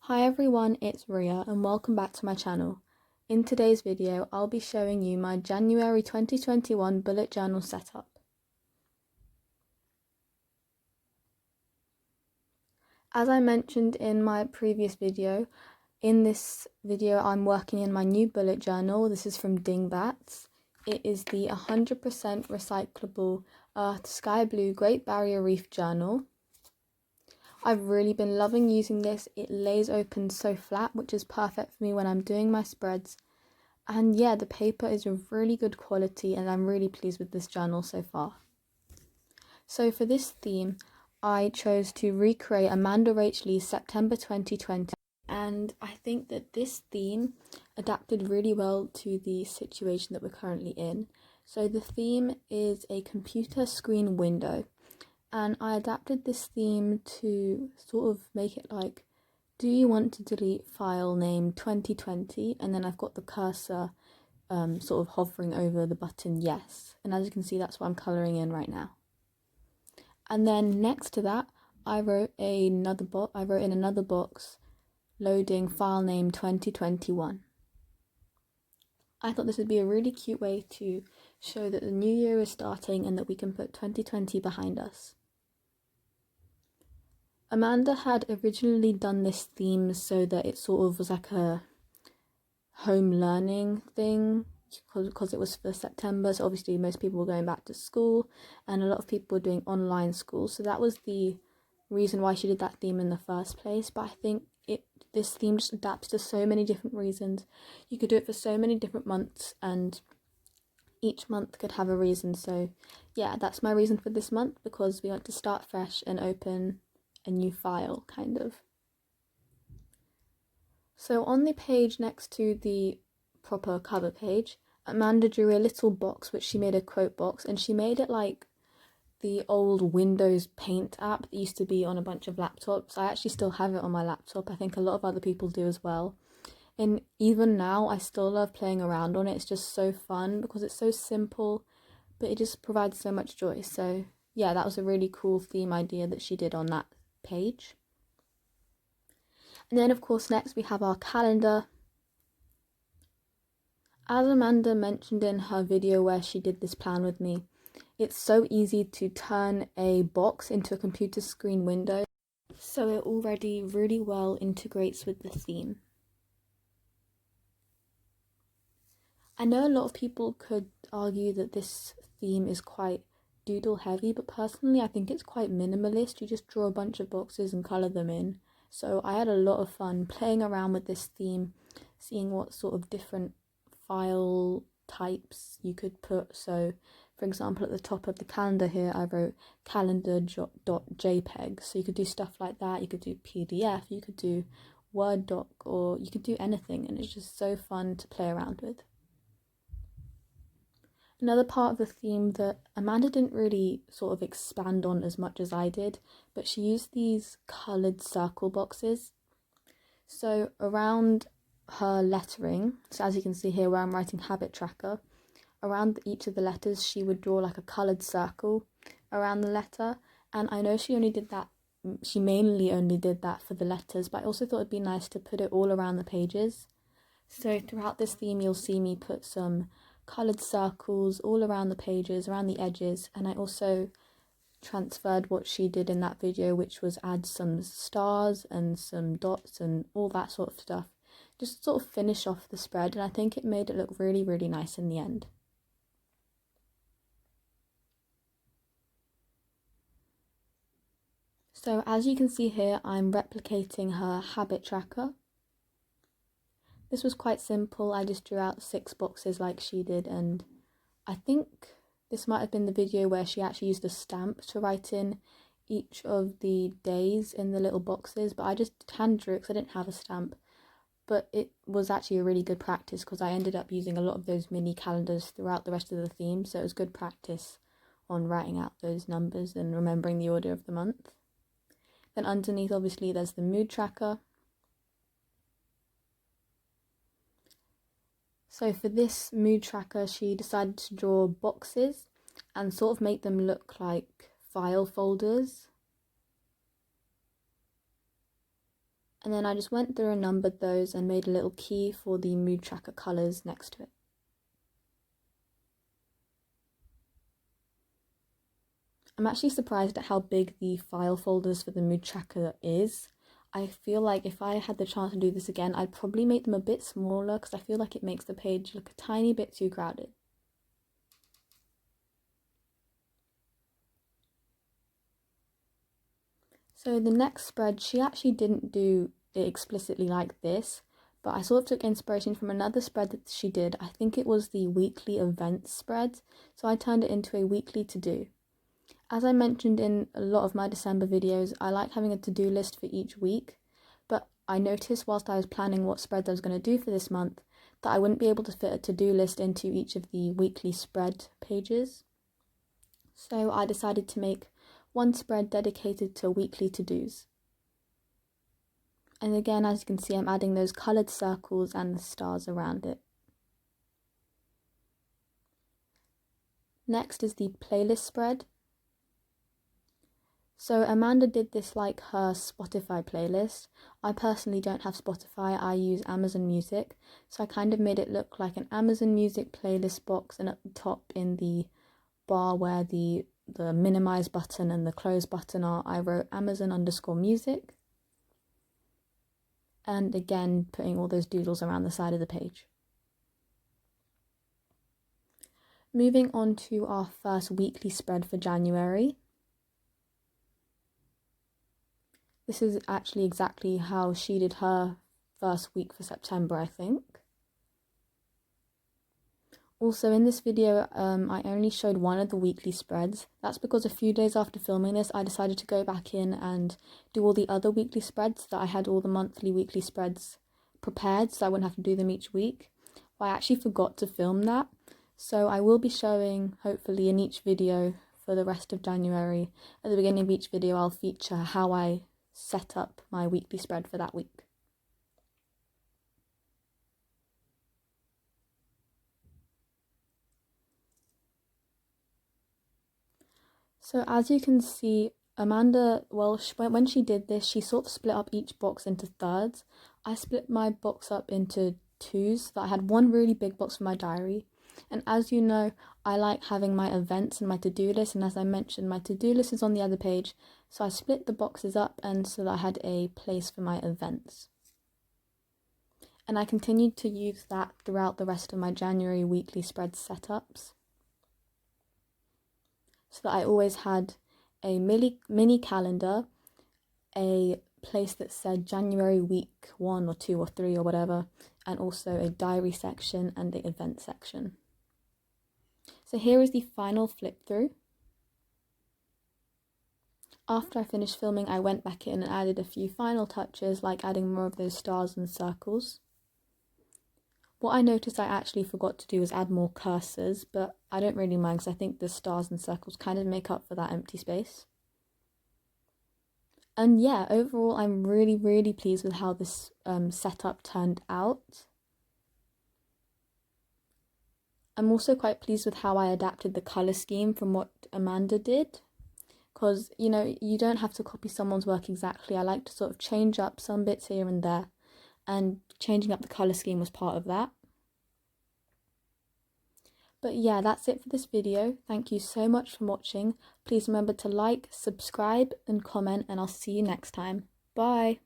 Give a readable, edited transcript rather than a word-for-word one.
Hi everyone, it's Riya and welcome back to my channel. In today's video, I'll be showing you my January 2021 bullet journal setup. As I mentioned in my previous video, in this video I'm working in my new bullet journal. This is from Dingbats. It is the 100% recyclable Earth Sky Blue Great Barrier Reef journal. I've really been loving using this. It lays open so flat, which is perfect for me when I'm doing my spreads. And yeah, the paper is of really good quality and I'm really pleased with this journal so far. So for this theme, I chose to recreate AmandaRachLee's September 2020. And I think that this theme adapted really well to the situation that we're currently in. So the theme is a computer screen window. And I adapted this theme to sort of make it like, do you want to delete file name 2020? And then I've got the cursor sort of hovering over the button yes. And as you can see, that's what I'm colouring in right now. And then next to that, I wrote in another box, loading file name 2021. I thought this would be a really cute way to show that the new year is starting and that we can put 2020 behind us. Amanda had originally done this theme so that it sort of was like a home learning thing because it was for September, so obviously most people were going back to school and a lot of people were doing online school, so that was the reason why she did that theme in the first place. But I think this theme just adapts to so many different reasons. You could do it for so many different months and each month could have a reason. So yeah, that's my reason for this month, because we want to start fresh and open a new file, kind of. So on the page next to the proper cover page, Amanda drew a little box which she made a quote box, and she made it like the old Windows Paint app that used to be on a bunch of laptops. I actually still have it on my laptop. I think a lot of other people do as well. And even now, I still love playing around on it. It's just so fun because it's so simple, but it just provides so much joy. So yeah, that was a really cool theme idea that she did on that page. And then of course next we have our calendar. As Amanda mentioned in her video where she did this plan with me, it's so easy to turn a box into a computer screen window, so it already really well integrates with the theme. I know a lot of people could argue that this theme is quite doodle heavy, but personally I think it's quite minimalist. You just draw a bunch of boxes and colour them in. So I had a lot of fun playing around with this theme, seeing what sort of different file types you could put. So for example, at the top of the calendar here, I wrote calendar.jpg. So you could do stuff like that. You could do PDF, you could do Word doc, or you could do anything. And it's just so fun to play around with. Another part of the theme that Amanda didn't really sort of expand on as much as I did, but she used these coloured circle boxes. So around her lettering, so as you can see here where I'm writing habit tracker, around each of the letters she would draw like a coloured circle around the letter. And I know she mainly only did that for the letters, but I also thought it'd be nice to put it all around the pages. So throughout this theme you'll see me put some coloured circles all around the pages, around the edges, and I also transferred what she did in that video, which was add some stars and some dots and all that sort of stuff, just sort of finish off the spread, and I think it made it look really, really nice in the end. So as you can see here, I'm replicating her habit tracker. This was quite simple. I just drew out 6 boxes like she did, and I think this might have been the video where she actually used a stamp to write in each of the days in the little boxes, but I just hand drew it because I didn't have a stamp. But it was actually a really good practice because I ended up using a lot of those mini calendars throughout the rest of the theme, so it was good practice on writing out those numbers and remembering the order of the month. Then underneath, obviously, there's the mood tracker. So for this mood tracker, she decided to draw boxes and sort of make them look like file folders. And then I just went through and numbered those and made a little key for the mood tracker colours next to it. I'm actually surprised at how big the file folders for the mood tracker is. I feel like if I had the chance to do this again, I'd probably make them a bit smaller because I feel like it makes the page look a tiny bit too crowded. So the next spread, she actually didn't do it explicitly like this, but I sort of took inspiration from another spread that she did. I think it was the weekly events spread, so I turned it into a weekly to-do. As I mentioned in a lot of my December videos, I like having a to-do list for each week, but I noticed whilst I was planning what spreads I was going to do for this month that I wouldn't be able to fit a to-do list into each of the weekly spread pages. So I decided to make one spread dedicated to weekly to-dos. And again, as you can see, I'm adding those coloured circles and the stars around it. Next is the playlist spread. So Amanda did this like her Spotify playlist. I personally don't have Spotify, I use Amazon Music. So I kind of made it look like an Amazon Music playlist box, and at the top in the bar where the minimize button and the close button are, I wrote Amazon_music. And again, putting all those doodles around the side of the page. Moving on to our first weekly spread for January. This is actually exactly how she did her first week for September, I think. Also in this video, I only showed one of the weekly spreads. That's because a few days after filming this, I decided to go back in and do all the other weekly spreads, that I had all the monthly weekly spreads prepared so I wouldn't have to do them each week. Well, I actually forgot to film that. So I will be showing, hopefully in each video for the rest of January, at the beginning of each video I'll feature how I set up my weekly spread for that week. So as you can see, Amanda, well, when she did this, she sort of split up each box into thirds. I split my box up into twos, so that I had one really big box for my diary. And as you know, I like having my events and my to-do list, and as I mentioned, my to-do list is on the other page, so I split the boxes up and so that I had a place for my events. And I continued to use that throughout the rest of my January weekly spread setups, so that I always had a mini calendar, a place that said January week 1 or 2 or 3 or whatever, and also a diary section and the event section. So here is the final flip through. After I finished filming, I went back in and added a few final touches, like adding more of those stars and circles. What I noticed I actually forgot to do was add more cursors, but I don't really mind because I think the stars and circles kind of make up for that empty space. And yeah, overall I'm really pleased with how this setup turned out. I'm also quite pleased with how I adapted the colour scheme from what Amanda did, because, you know, you don't have to copy someone's work exactly. I like to sort of change up some bits here and there, and changing up the colour scheme was part of that. But yeah, that's it for this video. Thank you so much for watching. Please remember to like, subscribe and comment, and I'll see you next time. Bye!